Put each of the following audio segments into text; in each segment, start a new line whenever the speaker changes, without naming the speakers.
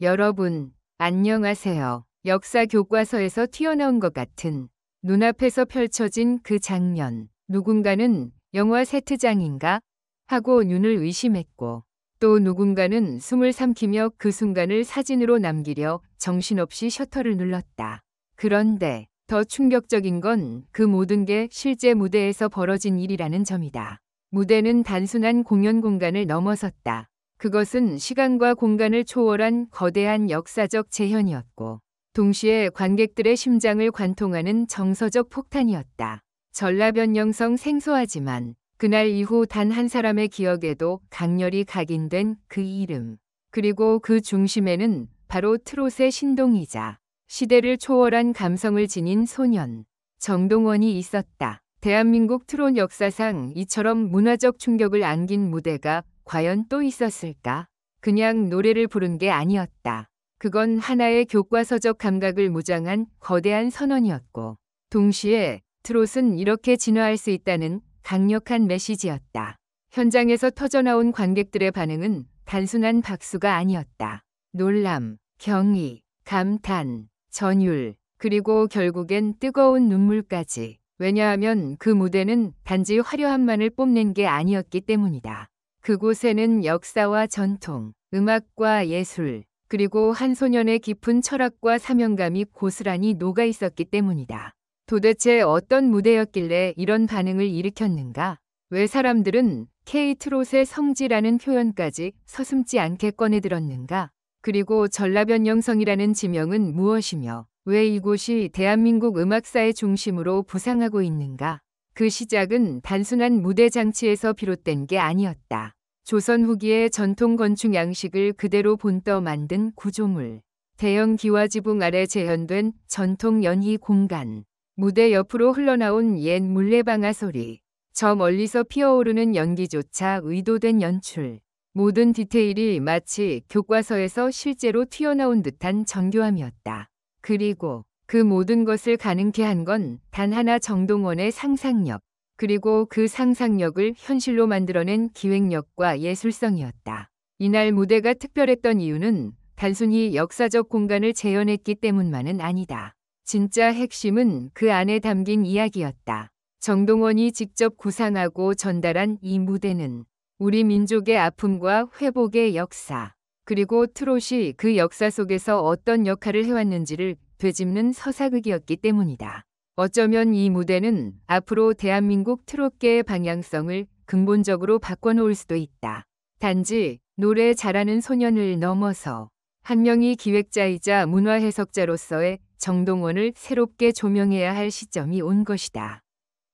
여러분, 안녕하세요. 역사 교과서에서 튀어나온 것 같은 눈앞에서 펼쳐진 그 장면. 누군가는 영화 세트장인가? 하고 눈을 의심했고, 또 누군가는 숨을 삼키며 그 순간을 사진으로 남기려 정신없이 셔터를 눌렀다. 그런데 더 충격적인 건 그 모든 게 실제 무대에서 벌어진 일이라는 점이다. 무대는 단순한 공연 공간을 넘어섰다. 그것은 시간과 공간을 초월한 거대한 역사적 재현이었고, 동시에 관객들의 심장을 관통하는 정서적 폭탄이었다. 전라변영성 생소하지만 그날 이후 단 한 사람의 기억에도 강렬히 각인된 그 이름. 그리고 그 중심에는 바로 트롯의 신동이자 시대를 초월한 감성을 지닌 소년, 정동원이 있었다. 대한민국 트롯 역사상 이처럼 문화적 충격을 안긴 무대가 과연 또 있었을까? 그냥 노래를 부른 게 아니었다. 그건 하나의 교과서적 감각을 무장한 거대한 선언이었고, 동시에 트롯은 이렇게 진화할 수 있다는 강력한 메시지였다. 현장에서 터져나온 관객들의 반응은 단순한 박수가 아니었다. 놀람, 경의, 감탄, 전율, 그리고 결국엔 뜨거운 눈물까지. 왜냐하면 그 무대는 단지 화려함만을 뽐낸 게 아니었기 때문이다. 그곳에는 역사와 전통, 음악과 예술, 그리고 한 소년의 깊은 철학과 사명감이 고스란히 녹아 있었기 때문이다. 도대체 어떤 무대였길래 이런 반응을 일으켰는가? 왜 사람들은 K-트롯의 성지라는 표현까지 서슴지 않게 꺼내들었는가? 그리고 전라변영성이라는 지명은 무엇이며 왜 이곳이 대한민국 음악사의 중심으로 부상하고 있는가? 그 시작은 단순한 무대 장치에서 비롯된 게 아니었다. 조선 후기의 전통 건축 양식을 그대로 본떠 만든 구조물. 대형 기와지붕 아래 재현된 전통 연희 공간. 무대 옆으로 흘러나온 옛 물레방아 소리. 저 멀리서 피어오르는 연기조차 의도된 연출. 모든 디테일이 마치 교과서에서 실제로 튀어나온 듯한 정교함이었다. 그리고 그 모든 것을 가능케 한 건 단 하나, 정동원의 상상력, 그리고 그 상상력을 현실로 만들어낸 기획력과 예술성이었다. 이날 무대가 특별했던 이유는 단순히 역사적 공간을 재현했기 때문만은 아니다. 진짜 핵심은 그 안에 담긴 이야기였다. 정동원이 직접 구상하고 전달한 이 무대는 우리 민족의 아픔과 회복의 역사, 그리고 트롯이 그 역사 속에서 어떤 역할을 해왔는지를 되짚는 서사극이었기 때문이다. 어쩌면 이 무대는 앞으로 대한민국 트롯계의 방향성을 근본적으로 바꿔놓을 수도 있다. 단지 노래 잘하는 소년을 넘어서 한 명의 기획자이자 문화 해석자로서의 정동원을 새롭게 조명해야 할 시점이 온 것이다.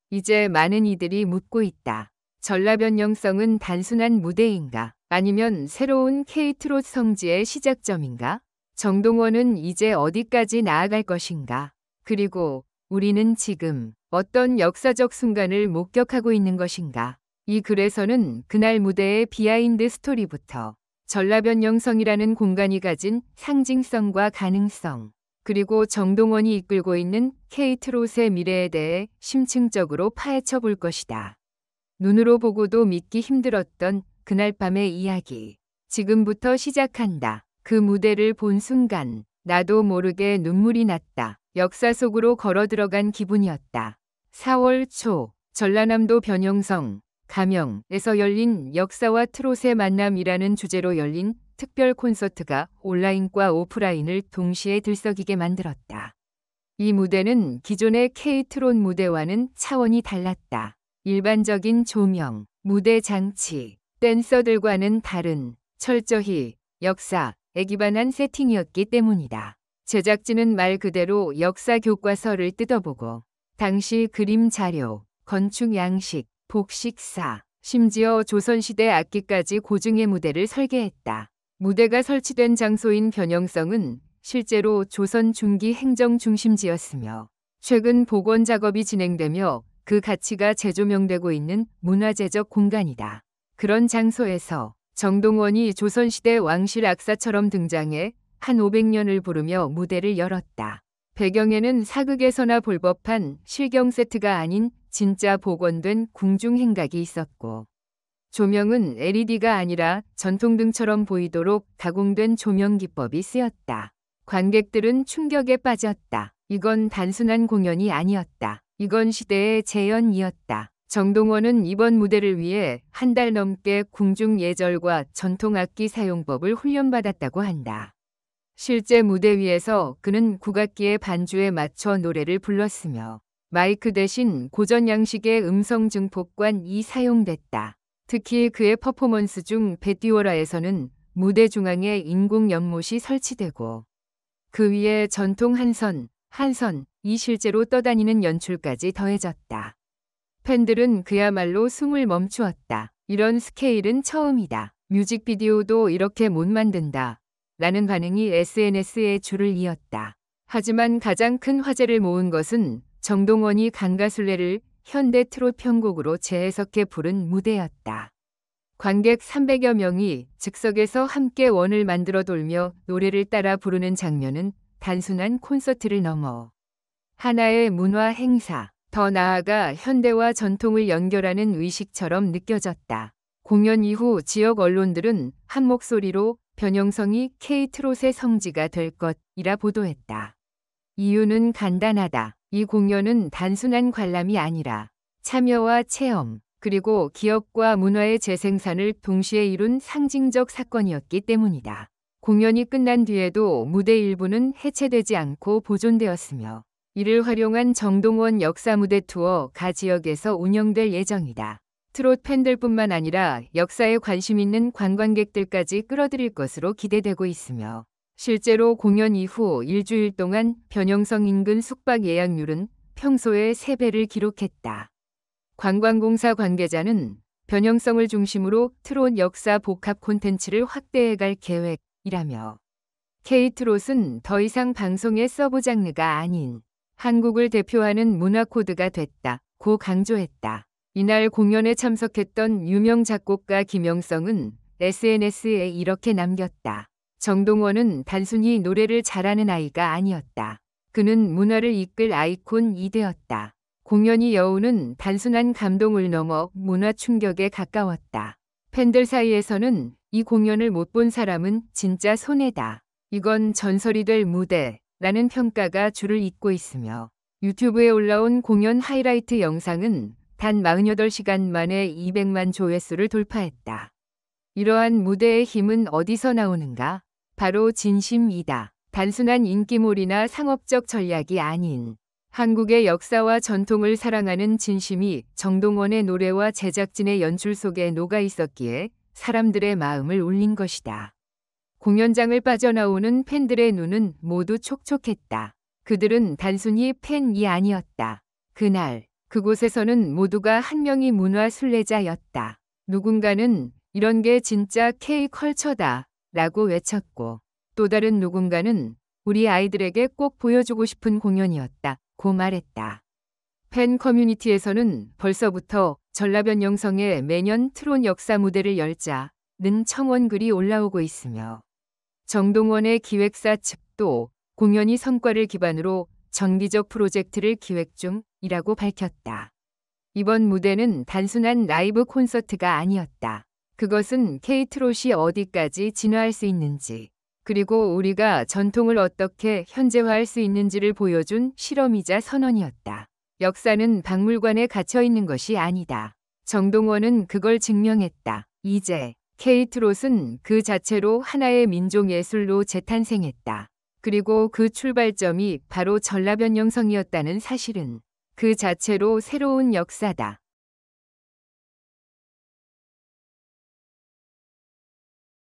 이제 많은 이들이 묻고 있다. 전라변영성은 단순한 무대인가? 아니면 새로운 K-트롯 성지의 시작점인가? 정동원은 이제 어디까지 나아갈 것인가? 그리고 우리는 지금 어떤 역사적 순간을 목격하고 있는 것인가? 이 글에서는 그날 무대의 비하인드 스토리부터 전라변영성이라는 공간이 가진 상징성과 가능성, 그리고 정동원이 이끌고 있는 K-트롯의 미래에 대해 심층적으로 파헤쳐 볼 것이다. 눈으로 보고도 믿기 힘들었던 그날 밤의 이야기. 지금부터 시작한다. 그 무대를 본 순간 나도 모르게 눈물이 났다. 역사 속으로 걸어 들어간 기분이었다. 4월 초 전라남도 변영성 가명에서 열린 역사와 트롯의 만남이라는 주제로 열린 특별 콘서트가 온라인과 오프라인을 동시에 들썩이게 만들었다. 이 무대는 기존의 K-트롯 무대와는 차원이 달랐다. 일반적인 조명, 무대 장치, 댄서들과는 다른 철저히 역사에 기반한 세팅이었기 때문이다. 제작진은 말 그대로 역사 교과서를 뜯어보고 당시 그림 자료, 건축 양식, 복식사, 심지어 조선시대 악기까지 고증의 무대를 설계했다. 무대가 설치된 장소인 변영성은 실제로 조선 중기 행정 중심지였으며 최근 복원 작업이 진행되며 그 가치가 재조명되고 있는 문화재적 공간이다. 그런 장소에서 정동원이 조선시대 왕실 악사처럼 등장해 한 500년을 부르며 무대를 열었다. 배경에는 사극에서나 볼 법한 실경 세트가 아닌 진짜 복원된 궁중 행각이 있었고, 조명은 LED가 아니라 전통등처럼 보이도록 가공된 조명 기법이 쓰였다. 관객들은 충격에 빠졌다. 이건 단순한 공연이 아니었다. 이건 시대의 재현이었다. 정동원은 이번 무대를 위해 한 달 넘게 궁중 예절과 전통악기 사용법을 훈련받았다고 한다. 실제 무대 위에서 그는 국악기의 반주에 맞춰 노래를 불렀으며 마이크 대신 고전 양식의 음성 증폭관이 사용됐다. 특히 그의 퍼포먼스 중 베티오라에서는 무대 중앙에 인공 연못이 설치되고 그 위에 전통 한선이 실제로 떠다니는 연출까지 더해졌다. 팬들은 그야말로 숨을 멈추었다. 이런 스케일은 처음이다. 뮤직비디오도 이렇게 못 만든다. 라는 반응이 SNS에 줄을 이었다. 하지만 가장 큰 화제를 모은 것은 정동원이 강가술래를 현대 트롯 편곡으로 재해석해 부른 무대였다. 관객 300여 명이 즉석에서 함께 원을 만들어 돌며 노래를 따라 부르는 장면은 단순한 콘서트를 넘어 하나의 문화 행사, 더 나아가 현대와 전통을 연결하는 의식처럼 느껴졌다. 공연 이후 지역 언론들은 한 목소리로 변형성이 K-트롯의 성지가 될 것이라 보도했다. 이유는 간단하다. 이 공연은 단순한 관람이 아니라 참여와 체험, 그리고 기업과 문화의 재생산을 동시에 이룬 상징적 사건이었기 때문이다. 공연이 끝난 뒤에도 무대 일부는 해체되지 않고 보존되었으며 이를 활용한 정동원 역사 무대 투어가 지역에서 운영될 예정이다. 트롯 팬들뿐만 아니라 역사에 관심 있는 관광객들까지 끌어들일 것으로 기대되고 있으며 실제로 공연 이후 일주일 동안 변형성 인근 숙박 예약률은 평소의 3배를 기록했다. 관광공사 관계자는 변형성을 중심으로 트롯 역사 복합 콘텐츠를 확대해갈 계획이라며 K-트롯은 더 이상 방송의 서브 장르가 아닌 한국을 대표하는 문화 코드가 됐다고 강조했다. 이날 공연에 참석했던 유명 작곡가 김영성은 SNS에 이렇게 남겼다. 정동원은 단순히 노래를 잘하는 아이가 아니었다. 그는 문화를 이끌 아이콘이 되었다. 공연이 여우는 단순한 감동을 넘어 문화 충격에 가까웠다. 팬들 사이에서는 이 공연을 못 본 사람은 진짜 손해다. 이건 전설이 될 무대라는 평가가 줄을 잇고 있으며 유튜브에 올라온 공연 하이라이트 영상은 단 48시간 만에 200만 조회수를 돌파했다. 이러한 무대의 힘은 어디서 나오는가? 바로 진심이다. 단순한 인기몰이나 상업적 전략이 아닌 한국의 역사와 전통을 사랑하는 진심이 정동원의 노래와 제작진의 연출 속에 녹아 있었기에 사람들의 마음을 울린 것이다. 공연장을 빠져나오는 팬들의 눈은 모두 촉촉했다. 그들은 단순히 팬이 아니었다. 그날 그곳에서는 모두가 한 명의 문화 순례자였다. 누군가는 이런 게 진짜 K-컬처다 라고 외쳤고 또 다른 누군가는 우리 아이들에게 꼭 보여주고 싶은 공연이었다고 말했다. 팬 커뮤니티에서는 벌써부터 전라변영성에 매년 트롯 역사 무대를 열자는 청원글이 올라오고 있으며 정동원의 기획사 측도 공연이 성과를 기반으로 정기적 프로젝트를 기획 중이라고 밝혔다. 이번 무대는 단순한 라이브 콘서트가 아니었다. 그것은 K-트롯이 어디까지 진화할 수 있는지 그리고 우리가 전통을 어떻게 현재화할 수 있는지를 보여준 실험이자 선언이었다. 역사는 박물관에 갇혀 있는 것이 아니다. 정동원은 그걸 증명했다. 이제 K-트롯은 그 자체로 하나의 민족예술로 재탄생했다. 그리고 그 출발점이 바로 전라변영성이었다는 사실은 그 자체로 새로운 역사다.